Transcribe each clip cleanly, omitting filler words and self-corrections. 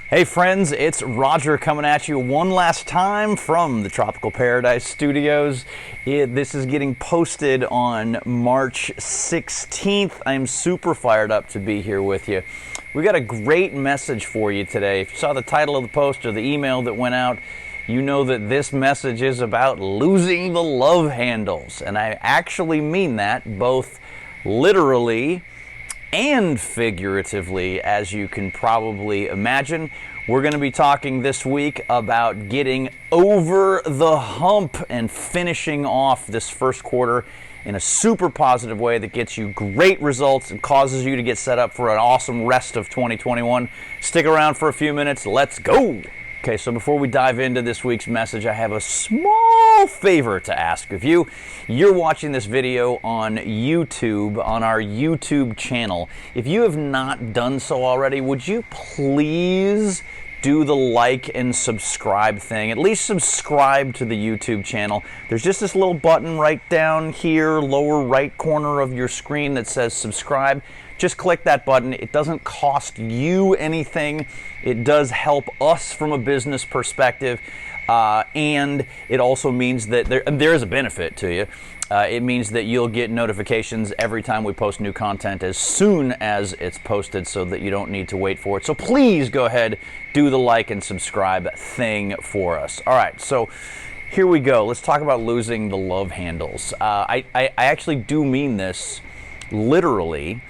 Hey friends, it's Roger coming at you one last time from the Tropical Paradise Studios. This is getting posted on March 16th. I'm super fired up to be here with you. We got a great message for you today. If you saw the title of the post or the email that went out, you know that this message is about losing the love handles. And I actually mean that both literally and figuratively, as you can probably imagine. We're going to be talking this week about getting over the hump and finishing off this first quarter in a super positive way that gets you great results and causes you to get set up for an awesome rest of 2021. Stick around for a few minutes. Let's go. Okay, so before we dive into this week's message, I have a small favor to ask of you. You're watching this video on YouTube, on our YouTube channel. If you have not done so already, would you please do the like and subscribe thing? At least subscribe to the YouTube channel. There's just this little button right down here, lower right corner of your screen that says subscribe. Just click that button. It doesn't cost you anything. It does help us from a business perspective, and it also means that there is a benefit to you. It means that you'll get notifications every time we post new content as soon as it's posted so that you don't need to wait for it. So please go ahead, do the like and subscribe thing for us. All right, so here we go. Let's talk about losing the love handles. I actually do mean this literally.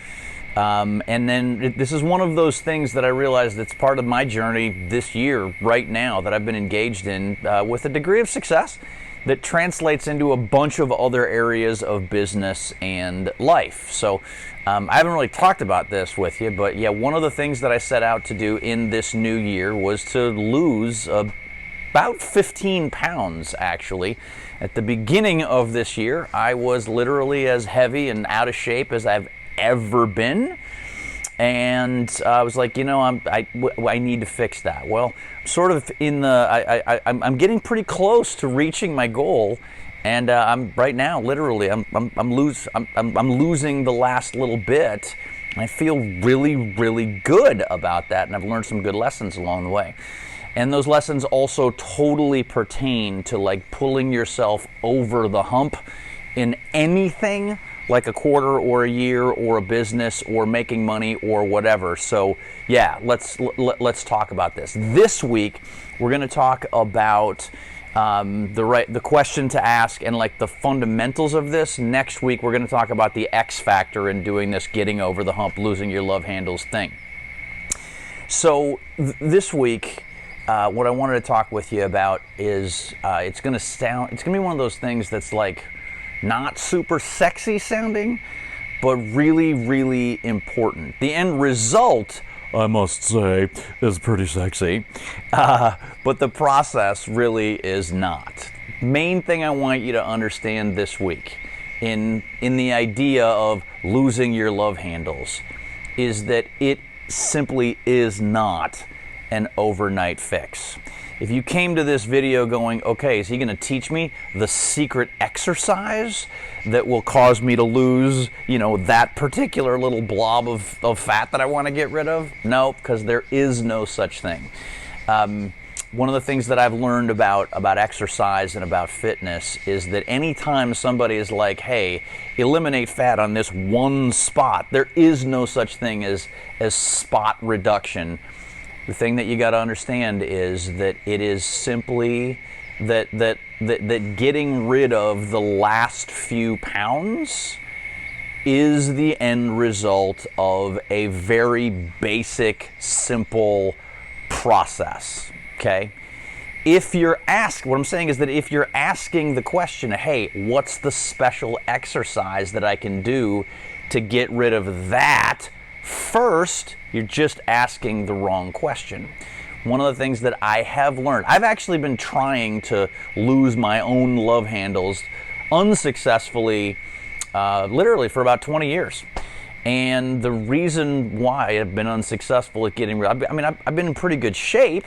And then this is one of those things that I realized that's part of my journey this year right now that I've been engaged in with a degree of success that translates into a bunch of other areas of business and life. So I haven't really talked about this with you, but yeah, one of the things that I set out to do in this new year was to lose about 15 pounds actually. At the beginning of this year, I was literally as heavy and out of shape as I've ever been, and I was like, I need to fix that. Well, sort of in the I'm getting pretty close to reaching my goal, and I'm right now literally I'm losing the last little bit. And I feel really good about that, and I've learned some good lessons along the way. And those lessons also totally pertain to like pulling yourself over the hump in anything like a quarter or a year or a business or making money or whatever. So yeah, let's talk about this. This week we're going to talk about the question to ask and like the fundamentals of this. Next week we're going to talk about the X factor in doing this getting over the hump, losing your love handles thing. So this week what I wanted to talk with you about is it's going to be one of those things that's like not super sexy sounding, but really important. The end result, I must say, is pretty sexy, but the process really is not. Main thing I want you to understand this week in the idea of losing your love handles is that it simply is not an overnight fix. If you came to this video going, okay, is he going to teach me the secret exercise that will cause me to lose, that particular little blob of fat that I want to get rid of? No, because there is no such thing. One of the things that I've learned about exercise and about fitness is that anytime somebody is like, hey, eliminate fat on this one spot, there is no such thing as spot reduction. The thing that you got to understand is that it is simply that getting rid of the last few pounds is the end result of a very basic, simple process. Okay? What I'm saying is that if you're asking the question, hey, what's the special exercise that I can do to get rid of that? First, you're just asking the wrong question. One of the things that I have learned, I've actually been trying to lose my own love handles unsuccessfully, literally for about 20 years. And the reason why I've been unsuccessful at getting rid of, I've been in pretty good shape,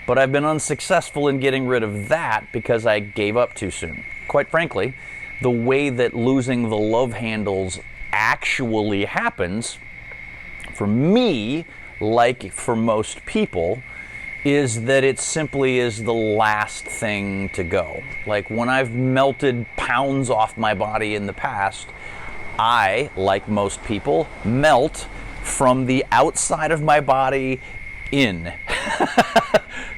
but I've been unsuccessful in getting rid of that because I gave up too soon. Quite frankly, the way that losing the love handles actually happens, for me, like for most people, is that it simply is the last thing to go. Like when I've melted pounds off my body in the past, I, like most people, melt from the outside of my body in.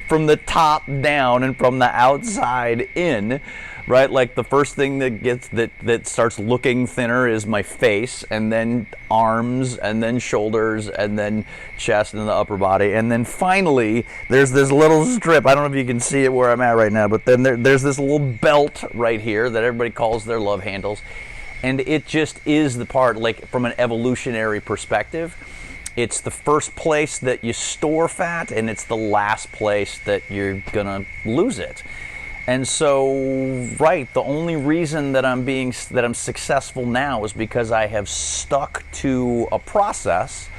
From the top down and from the outside in, right? Like the first thing that starts looking thinner is my face, and then arms, and then shoulders, and then chest, and the upper body, and then finally there's this little strip. I don't know if you can see it where I'm at right now, but then there's this little belt right here that everybody calls their love handles, and it just is the part, like from an evolutionary perspective, it's the first place that you store fat, and it's the last place that you're gonna lose it. And so, right, the only reason that I'm successful now is because I have stuck to a process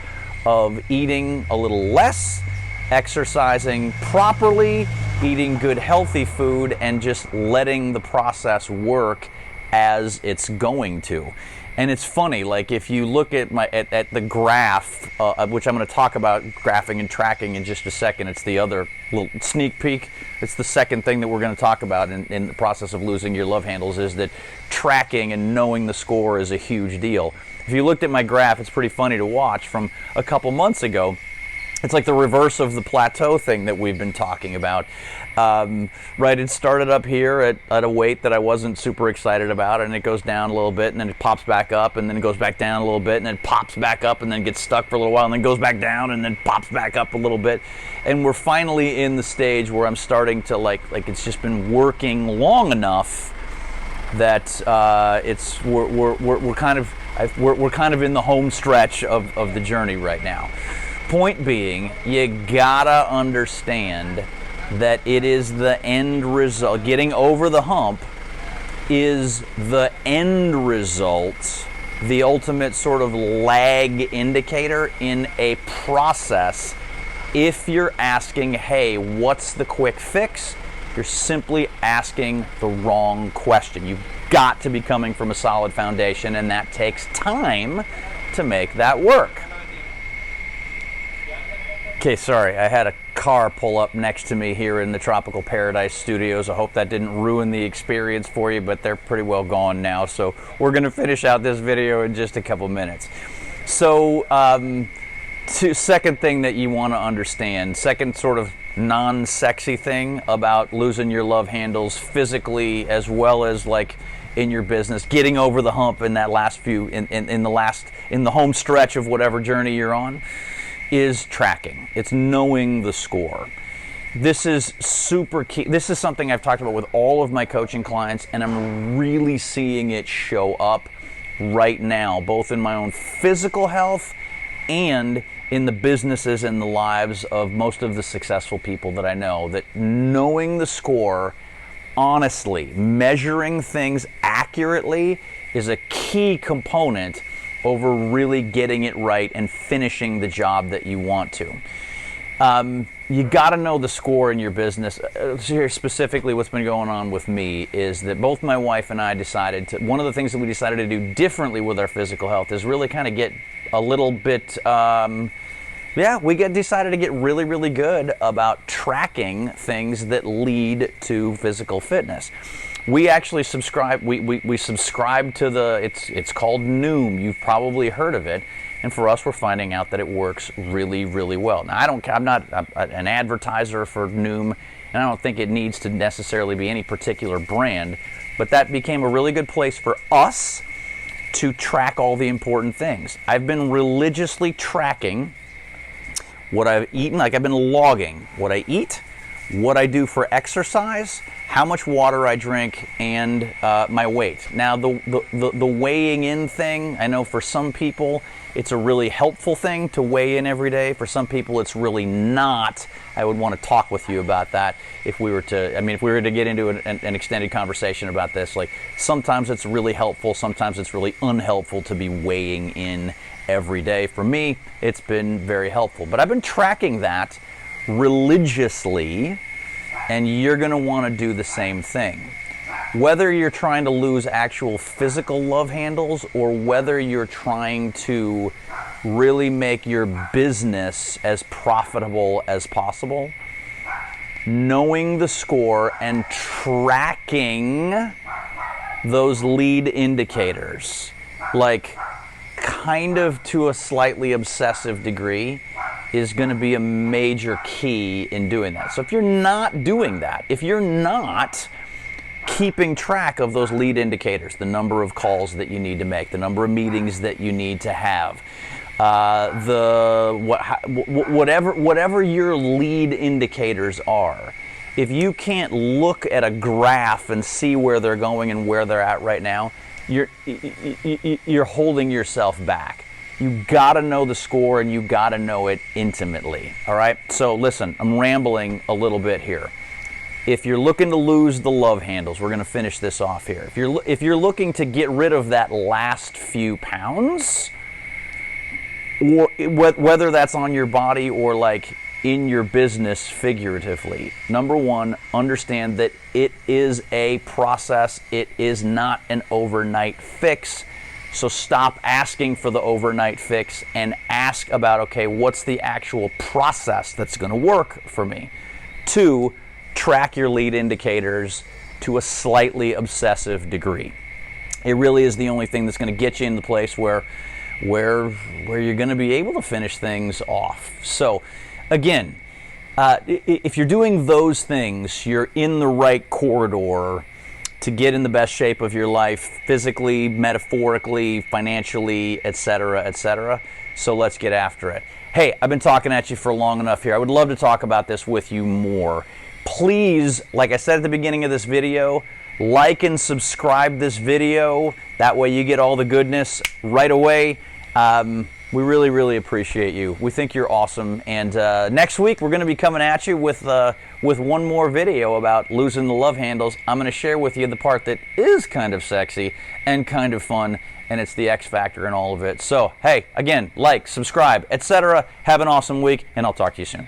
of eating a little less, exercising properly, eating good healthy food, and just letting the process work as it's going to. And it's funny, like if you look at at the graph, which I'm going to talk about graphing and tracking in just a second. It's the other little sneak peek. It's the second thing that we're going to talk about in the process of losing your love handles, is that tracking and knowing the score is a huge deal. If you looked at my graph, it's pretty funny to watch from a couple months ago. It's like the reverse of the plateau thing that we've been talking about. Right, it started up here at a weight that I wasn't super excited about, and it goes down a little bit, and then it pops back up, and then it goes back down a little bit, and then it pops back up, and then gets stuck for a little while, and then goes back down, and then pops back up a little bit. And we're finally in the stage where I'm starting to like it's just been working long enough that we're kind of in the home stretch of the journey right now. Point being, you gotta understand that it is the end result. Getting over the hump is the end result, the ultimate sort of lag indicator in a process. If you're asking, hey, what's the quick fix? You're simply asking the wrong question. You've got to be coming from a solid foundation, and that takes time to make that work. Okay, sorry, I had a car pull up next to me here in the Tropical Paradise Studios. I hope that didn't ruin the experience for you, but they're pretty well gone now. So we're going to finish out this video in just a couple minutes. So, second thing that you want to understand, second sort of non-sexy thing about losing your love handles physically as well as like in your business, getting over the hump in that last few, in the home stretch of whatever journey you're on, is tracking. It's knowing the score. This is super key. This is something I've talked about with all of my coaching clients, and I'm really seeing it show up right now, both in my own physical health and in the businesses and the lives of most of the successful people that I know. That knowing the score, honestly, measuring things accurately is a key component over really getting it right and finishing the job that you want to. You got to know the score in your business. Here specifically, what's been going on with me is that both my wife and I decided to, one of the things that we decided to do differently with our physical health is really kind of get a little bit, decided to get really, really good about tracking things that lead to physical fitness. We actually subscribe. We subscribe to it's called Noom. You've probably heard of it, and for us, we're finding out that it works really, really well. Now, I'm not an advertiser for Noom, and I don't think it needs to necessarily be any particular brand, but that became a really good place for us to track all the important things. I've been religiously tracking what I've eaten. Like I've been logging what I eat, what I do for exercise, how much water I drink, and my weight. Now, the weighing in thing, I know for some people it's a really helpful thing to weigh in every day. For some people it's really not. I would want to talk with you about that if we were to get into an extended conversation about this. Like sometimes it's really helpful, sometimes it's really unhelpful to be weighing in every day. For me, it's been very helpful. But I've been tracking that religiously, and you're going to want to do the same thing. Whether you're trying to lose actual physical love handles or whether you're trying to really make your business as profitable as possible, knowing the score and tracking those lead indicators, like kind of to a slightly obsessive degree, is going to be a major key in doing that. So if you're not doing that, if you're not keeping track of those lead indicators, the number of calls that you need to make, the number of meetings that you need to have, whatever your lead indicators are, if you can't look at a graph and see where they're going and where they're at right now, you're holding yourself back. You gotta know the score, and you gotta know it intimately. All right. So listen, I'm rambling a little bit here. If you're looking to lose the love handles, we're gonna finish this off here. If you're looking to get rid of that last few pounds, or whether that's on your body or like in your business figuratively, number one, understand that it is a process. It is not an overnight fix. So stop asking for the overnight fix and ask about, okay, what's the actual process that's going to work for me? Two, track your lead indicators to a slightly obsessive degree. It really is the only thing that's going to get you in the place where you're going to be able to finish things off. So again, if you're doing those things, you're in the right corridor to get in the best shape of your life, physically, metaphorically, financially, etc., etc. So let's get after it. Hey, I've been talking at you for long enough here. I would love to talk about this with you more. Please, like I said at the beginning of this video, like and subscribe this video. That way you get all the goodness right away. We really, really appreciate you. We think you're awesome. And next week, we're going to be coming at you with one more video about losing the love handles. I'm going to share with you the part that is kind of sexy and kind of fun, and it's the X factor in all of it. So, hey, again, like, subscribe, etc. Have an awesome week, and I'll talk to you soon.